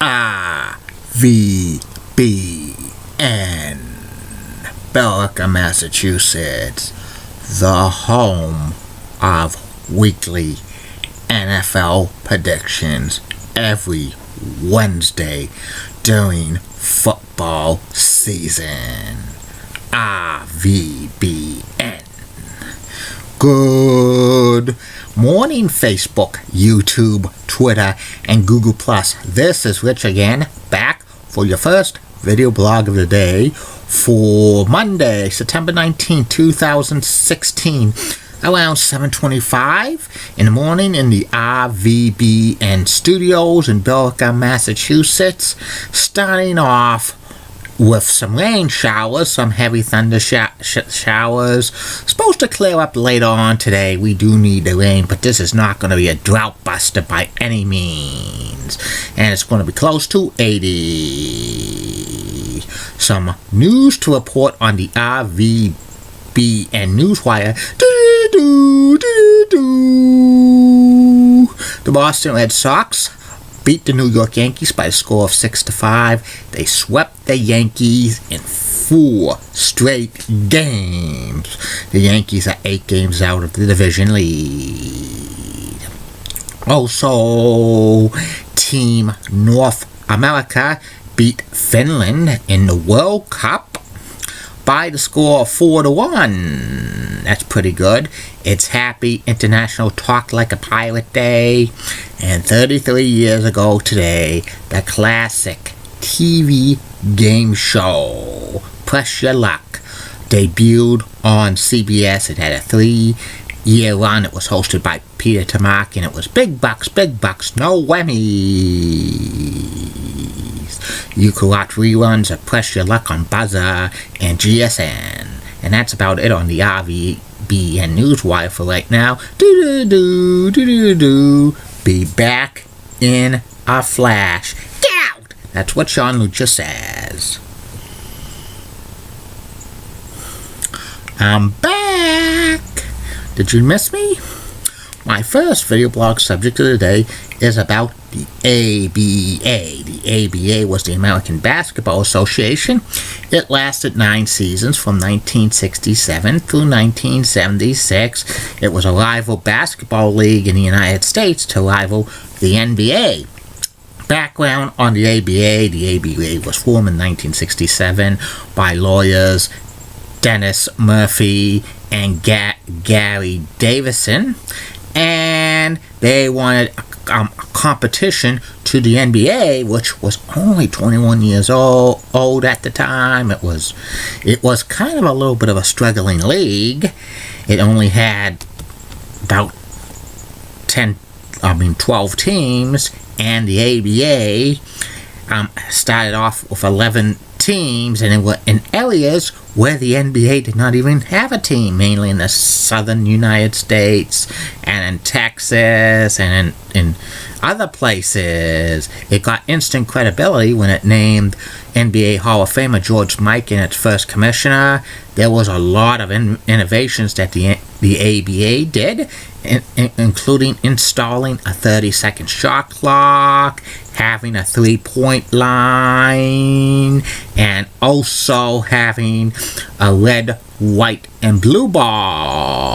RVBN, Billerica, Massachusetts, the home of weekly NFL predictions every Wednesday during football season. RVBN. Good morning, Facebook, YouTube, Twitter, and Google+. This is Rich again, back for your first video blog of the day for Monday, September 19, 2016, around 7:25 in the morning in the RVBN studios in Billerica, Massachusetts, starting off with some rain showers, some heavy thunder showers. Supposed to clear up later on today. We do need the rain, but this is not going to be a drought buster by any means. And it's going to be close to 80. Some news to report on the RVBN Newswire. The Boston Red Sox beat the New York Yankees by a score of 6-5. They swept the Yankees in 4 straight games. The Yankees are 8 games out of the division lead. Also, Team North America beat Finland in the World Cup by the score of 4-1. That's pretty good. It's Happy International Talk Like a Pirate Day. And 33 years ago today, the classic TV game show, Press Your Luck, debuted on CBS. It had a 3-year run. It was hosted by Peter Tamak, and it was big bucks, no whammies. You could watch reruns of Press Your Luck on Buzzer and GSN. And that's about it on the RVBN Newswire for right now. Be back in a flash. Get out! That's what Sean Lucha says. I'm back! Did you miss me? My first video blog subject of the day is about the ABA. The ABA was the American Basketball Association. It lasted 9 seasons from 1967 through 1976. It was a rival basketball league in the United States to rival the NBA. Background on the ABA. The ABA was formed in 1967 by lawyers Dennis Murphy and Gary Davison, and they wanted a competition to the NBA, which was only 21 years old at the time. It was kind of a little bit of a struggling league. It only had about 12 teams, and the ABA started off with 11 teams, and they were in areas where the NBA did not even have a team, mainly in the southern United States and in Texas and in other places. It got instant credibility when it named NBA Hall of Famer George Mikan its first commissioner. There was a lot of innovations that the ABA did, including installing a 30-second shot clock, having a 3-point line, and also having a red, white, and blue ball.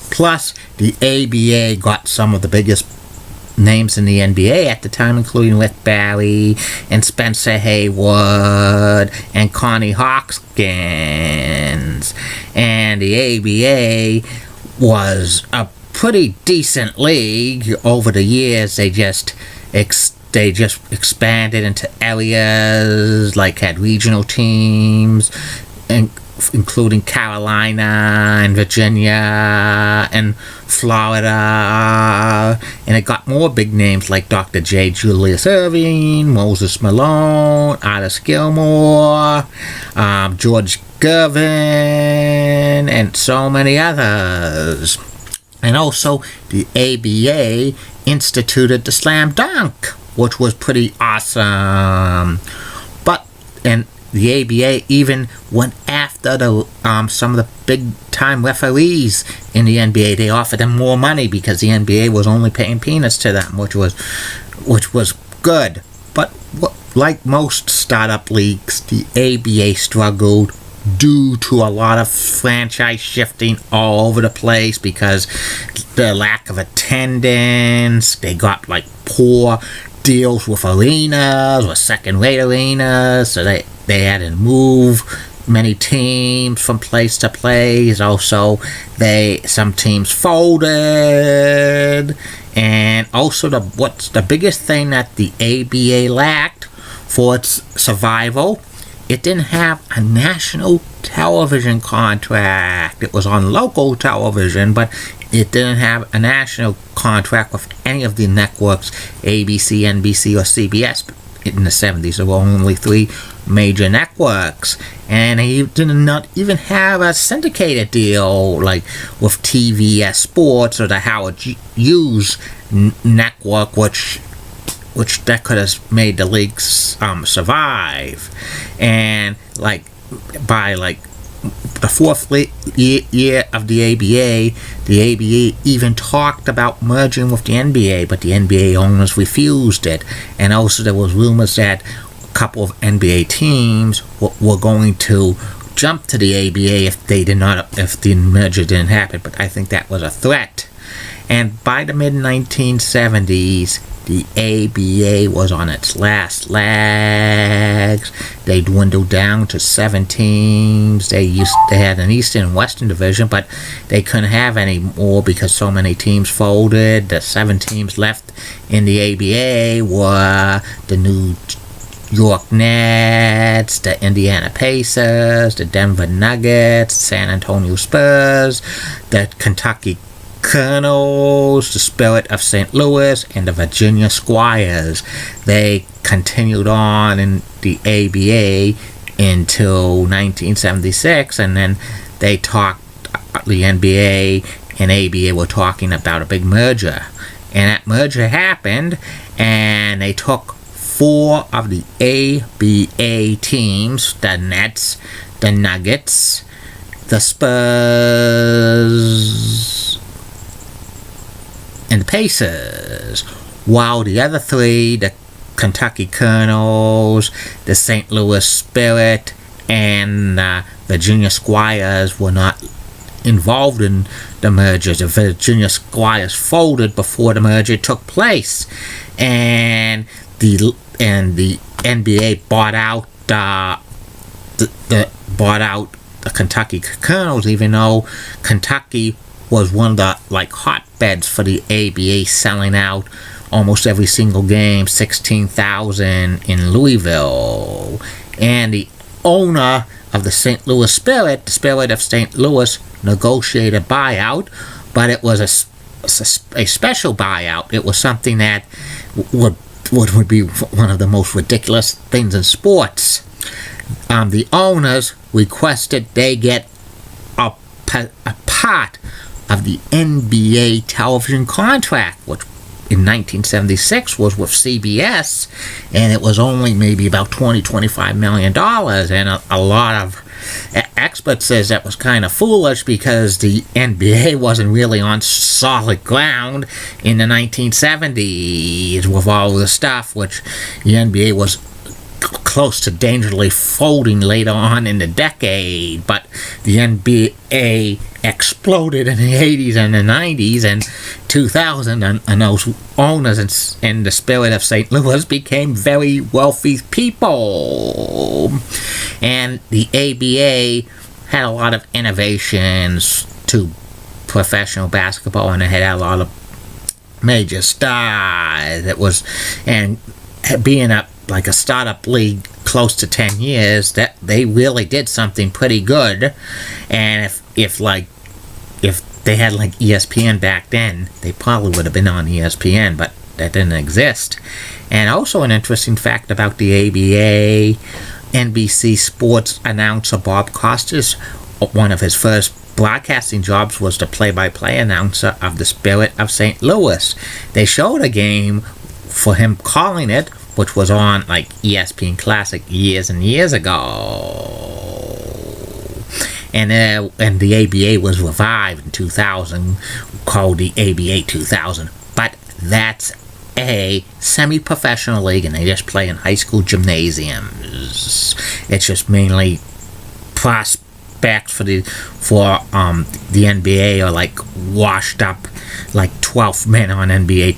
Plus, the ABA got some of the biggest names in the NBA at the time, including Rick Barry and Spencer Haywood and Connie Hawkins. And the ABA was a pretty decent league over the years. They just expanded into areas, like had regional teams, including Carolina and Virginia and Florida, and it got more big names like Dr. J. Julius Irving, Moses Malone, Otis Gilmore, George Gervin, and so many others. And also, the ABA instituted the slam dunk, which was pretty awesome. And the ABA even went after some of the big-time referees in the NBA. They offered them more money because the NBA was only paying peanuts to them, which was good. But like most startup leagues, the ABA struggled due to a lot of franchise shifting all over the place because the lack of attendance. They got like poor deals with arenas or second-rate arenas, so they had to move many teams from place to place. Also, some teams folded, and also what's the biggest thing that the ABA lacked for its survival? It didn't have a national television contract. It was on local television, but it didn't have a national contract with any of the networks, ABC, NBC, or CBS. In the 70s, there were only 3 major networks, and they did not even have a syndicated deal like with TVS Sports or the Howard Hughes network, which that could have made the leagues survive. And by the 4th year of the ABA even talked about merging with the NBA, but the NBA owners refused it. And also there was rumors that a couple of NBA teams were going to jump to the ABA if the merger didn't happen. But I think that was a threat. And by the mid-1970s, the ABA was on its last legs. They dwindled down to 7 teams. They had an Eastern and Western division, but they couldn't have any more because so many teams folded. The 7 teams left in the ABA were the New York Nets, the Indiana Pacers, the Denver Nuggets, San Antonio Spurs, the Kentucky Colonels, the Spirit of St. Louis, and the Virginia Squires. They continued on in the ABA until 1976, and then the NBA and ABA were talking about a big merger. And that merger happened, and they took 4 of the ABA teams, the Nets, the Nuggets, the Spurs, and the Pacers, while the other 3, the Kentucky Colonels, the St. Louis Spirit, and Virginia Squires were not involved in the merger. The Virginia Squires folded before the merger took place, and the NBA bought out the Kentucky Colonels, even though Kentucky was one of the hotbeds for the ABA, selling out almost every single game, 16,000 in Louisville. And the owner of the St. Louis Spirit, the Spirit of St. Louis, negotiated a buyout, but it was a special buyout. It was something that would be one of the most ridiculous things in sports. The owners requested they get a part of the NBA television contract, which in 1976 was with CBS, and it was only maybe about $25 million, and a lot of experts says that was kind of foolish because the NBA wasn't really on solid ground in the 1970s with all the stuff, which the NBA was close to dangerously folding later on in the decade. But the NBA exploded in the 80s and the 90s and 2000, and those owners in the Spirit of St. Louis became very wealthy people. And the ABA had a lot of innovations to professional basketball, and it had a lot of major stars. It was, and being a startup league close to 10 years, that they really did something pretty good. And if they had ESPN back then, they probably would have been on ESPN, but that didn't exist. And also an interesting fact about the ABA, NBC Sports announcer Bob Costas, one of his first broadcasting jobs was the play-by-play announcer of the Spirit of St. Louis. They showed a game for him calling it, which was on ESPN Classic years and years ago. And the ABA was revived in 2000, called the ABA 2000. But that's a semi-professional league, and they just play in high school gymnasiums. It's just mainly prospects for the NBA, or like washed up like 12 men on NBA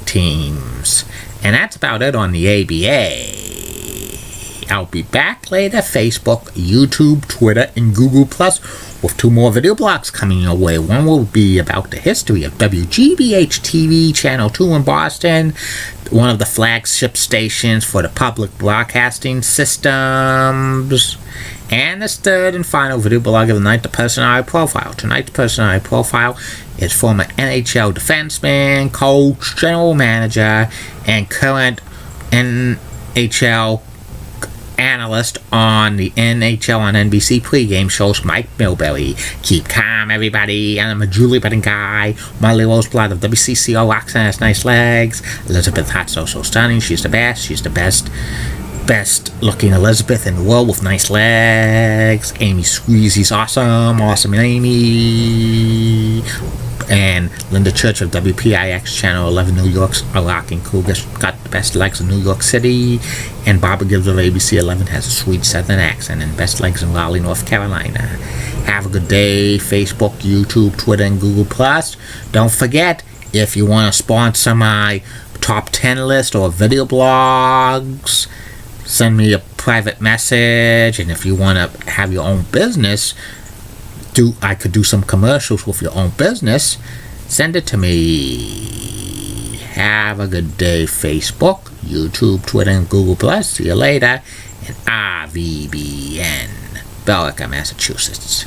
teams. And that's about it on the ABA. I'll be back later, Facebook, YouTube, Twitter, and Google Plus, with 2 more video blogs coming your way. One will be about the history of WGBH TV Channel 2 in Boston, one of the flagship stations for the public broadcasting systems. And this third and final video blog of the night, the personality profile. Tonight's personality profile is former NHL defenseman, coach, general manager, and current NHL analyst on the NHL on NBC pregame shows, Mike Milbury. Keep calm, everybody. I'm a Julie Betting guy. Molly Roseblood of WCCO. Roxanne has nice legs. Elizabeth Hot so stunning. She's the best. She's the best looking Elizabeth in the world with nice legs. Amy Squeezy's awesome Amy. And Linda Church of WPIX Channel 11 New York's a rocking Cougars got the best legs in New York City. And Barbara Gibbs of ABC 11 has a sweet southern accent and best legs in Raleigh, North Carolina. Have a good day, Facebook, YouTube, Twitter, and Google+. Don't forget, if you want to sponsor my top 10 list or video blogs, send me a private message. And if you want to have your own business, I could do some commercials with your own business, send it to me. Have a good day, Facebook, YouTube, Twitter, and Google+. See you later. And RVBN, Belica, Massachusetts.